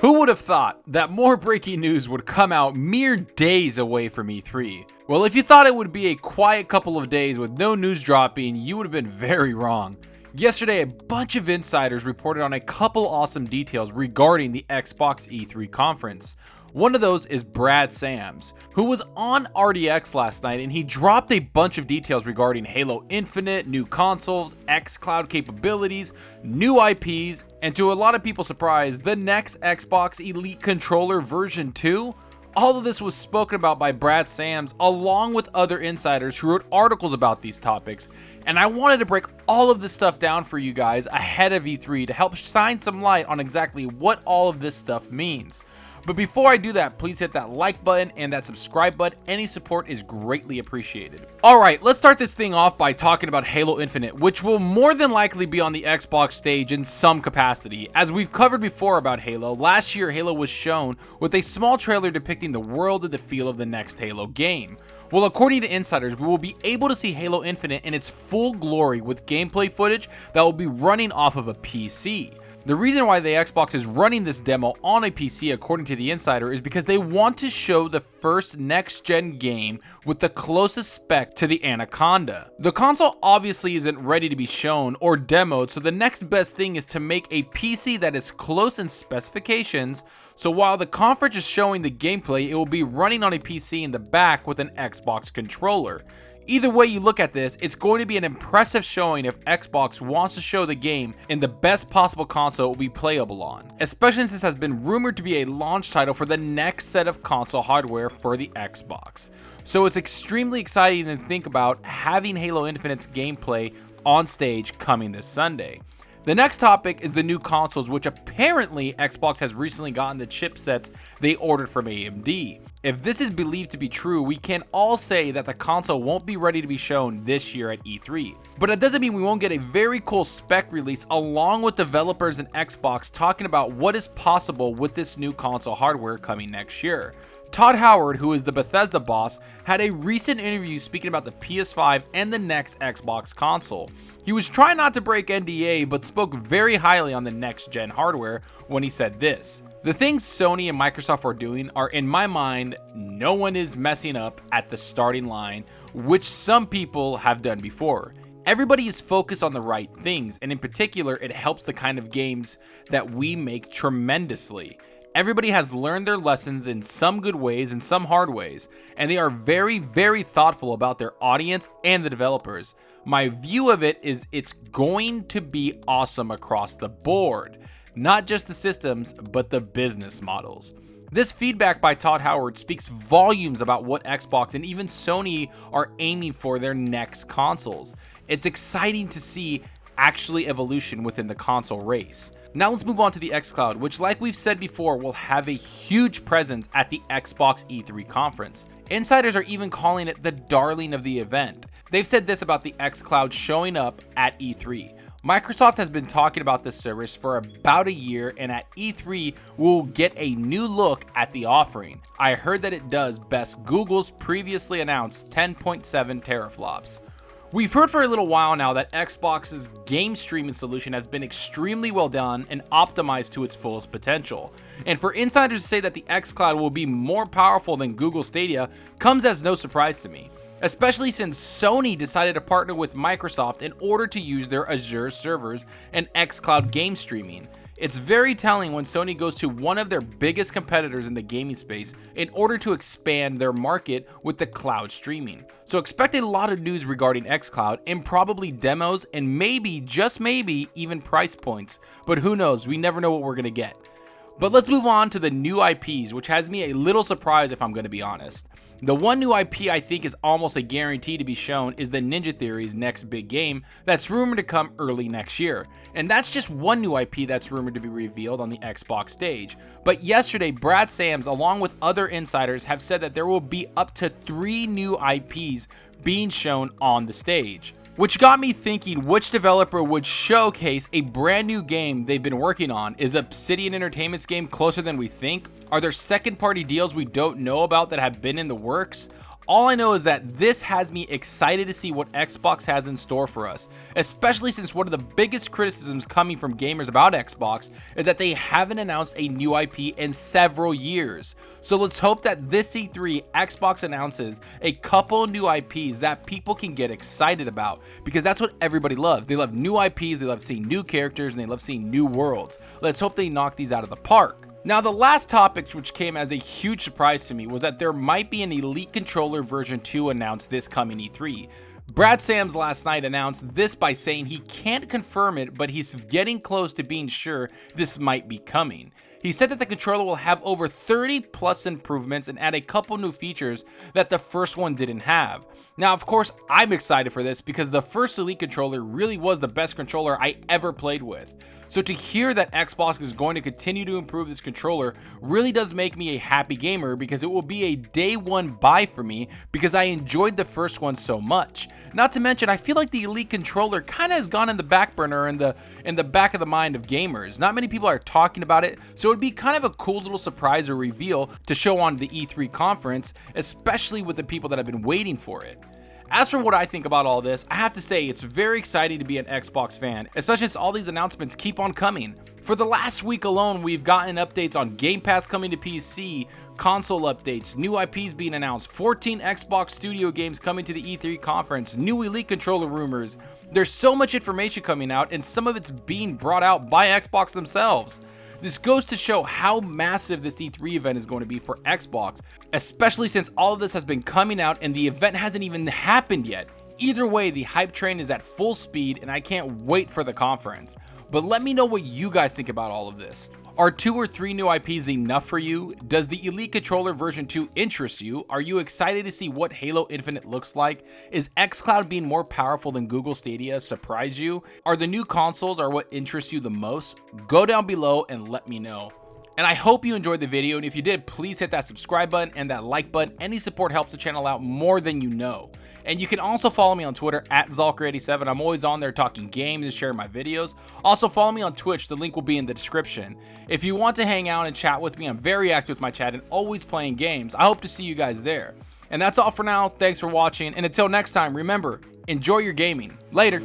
Who would have thought that more breaking news would come out mere days away from E3? Well, if you thought it would be a quiet couple of days with no news dropping, you would have been very wrong. Yesterday, a bunch of insiders reported on a couple awesome details regarding the Xbox E3 conference. One of those is Brad Sams, who was on RDX last night, and he dropped a bunch of details regarding Halo Infinite, new consoles, xCloud capabilities, new IPs, and to a lot of people's surprise, the next Xbox Elite Controller version 2. All of this was spoken about by Brad Sams along with other insiders who wrote articles about these topics, and I wanted to break all of this stuff down for you guys ahead of E3 to help shine some light on exactly what all of this stuff means. But before I do that, please hit that like button and that subscribe button. Any support is greatly appreciated. Alright, let's start this thing off by talking about Halo Infinite, which will more than likely be on the Xbox stage in some capacity. As we've covered before about Halo, last year Halo was shown with a small trailer depicting the world and the feel of the next Halo game. Well, according to insiders, we will be able to see Halo Infinite in its full glory with gameplay footage that will be running off of a PC. The reason why the Xbox is running this demo on a PC, according to the insider, is because they want to show the first next-gen game with the closest spec to the Anaconda. The console obviously isn't ready to be shown or demoed, so the next best thing is to make a PC that is close in specifications, so while the conference is showing the gameplay, it will be running on a PC in the back with an Xbox controller. Either way you look at this, it's going to be an impressive showing if Xbox wants to show the game in the best possible console it will be playable on, especially since this has been rumored to be a launch title for the next set of console hardware for the Xbox. So it's extremely exciting to think about having Halo Infinite's gameplay on stage coming this Sunday. The next topic is the new consoles, which apparently Xbox has recently gotten the chipsets they ordered from AMD. If this is believed to be true, we can all say that the console won't be ready to be shown this year at E3. But it doesn't mean we won't get a very cool spec release along with developers and Xbox talking about what is possible with this new console hardware coming next year. Todd Howard, who is the Bethesda boss, had a recent interview speaking about the PS5 and the next Xbox console. He was trying not to break NDA, but spoke very highly on the next-gen hardware when he said this: "The things Sony and Microsoft are doing are, in my mind, no one is messing up at the starting line, which some people have done before. Everybody is focused on the right things, and in particular, it helps the kind of games that we make tremendously. Everybody has learned their lessons in some good ways and some hard ways, and they are very, very thoughtful about their audience and the developers. My view of it is it's going to be awesome across the board. Not just the systems, but the business models." This feedback by Todd Howard speaks volumes about what Xbox and even Sony are aiming for their next consoles. It's exciting to see actually evolution within the console race. Now let's move on to the xCloud, which, like we've said before, will have a huge presence at the Xbox E3 conference. Insiders are even calling it the darling of the event. They've said this about the xCloud showing up at E3. Microsoft has been talking about this service for about a year, and at E3 we'll get a new look at the offering. I heard that it does best Google's previously announced 10.7 teraflops. We've heard for a little while now that Xbox's game streaming solution has been extremely well done and optimized to its fullest potential. And for insiders to say that the xCloud will be more powerful than Google Stadia comes as no surprise to me, especially since Sony decided to partner with Microsoft in order to use their Azure servers and xCloud game streaming. It's very telling when Sony goes to one of their biggest competitors in the gaming space in order to expand their market with the cloud streaming. So expect a lot of news regarding xCloud and probably demos and maybe, just maybe, even price points. But who knows, we never know what we're going to get. But let's move on to the new IPs, which has me a little surprised if I'm going to be honest. The one new IP I think is almost a guarantee to be shown is the Ninja Theory's next big game that's rumored to come early next year. And that's just one new IP that's rumored to be revealed on the Xbox stage. But yesterday, Brad Sams, along with other insiders, have said that there will be up to 3 new IPs being shown on the stage. Which got me thinking, which developer would showcase a brand new game they've been working on? Is Obsidian Entertainment's game closer than we think? Are there second party deals we don't know about that have been in the works? All I know is that this has me excited to see what Xbox has in store for us, especially since one of the biggest criticisms coming from gamers about Xbox is that they haven't announced a new IP in several years. So let's hope that this E3 Xbox announces a couple new IPs that people can get excited about, because that's what everybody loves. They love new IPs, they love seeing new characters, and they love seeing new worlds. Let's hope they knock these out of the park. Now, the last topic which came as a huge surprise to me was that there might be an Elite Controller version 2 announced this coming E3. Brad Sams last night announced this by saying he can't confirm it, but he's getting close to being sure this might be coming. He said that the controller will have over 30 plus improvements and add a couple new features that the first one didn't have. Now, of course, I'm excited for this because the first Elite controller really was the best controller I ever played with. So to hear that Xbox is going to continue to improve this controller really does make me a happy gamer, because it will be a day one buy for me because I enjoyed the first one so much. Not to mention, I feel like the Elite controller kind of has gone in the back burner in the back of the mind of gamers. Not many people are talking about it, so it'd be kind of a cool little surprise or reveal to show on the E3 conference, especially with the people that have been waiting for it. As for what I think about all this, I have to say it's very exciting to be an Xbox fan, especially as all these announcements keep on coming. For the last week alone, we've gotten updates on Game Pass coming to PC, console updates, new IPs being announced, 14 Xbox Studio games coming to the E3 conference, new Elite controller rumors. There's so much information coming out, and some of it's being brought out by Xbox themselves. This goes to show how massive this E3 event is going to be for Xbox, especially since all of this has been coming out and the event hasn't even happened yet. Either way, the hype train is at full speed and I can't wait for the conference. But let me know what you guys think about all of this. Are 2 or 3 new IPs enough for you? Does the Elite Controller version 2 interest you? Are you excited to see what Halo Infinite looks like? Is xCloud being more powerful than Google Stadia surprise you? Are the new consoles what interests you the most? Go down below and let me know. And I hope you enjoyed the video, and if you did, please hit that subscribe button and that like button. Any support helps the channel out more than you know. And you can also follow me on Twitter at Zalker87. I'm always on there talking games and sharing my videos. Also follow me on Twitch, the link will be in the description. If you want to hang out and chat with me, I'm very active with my chat and always playing games. I hope to see you guys there. And that's all for now. Thanks for watching, and until next time, remember, enjoy your gaming. Later.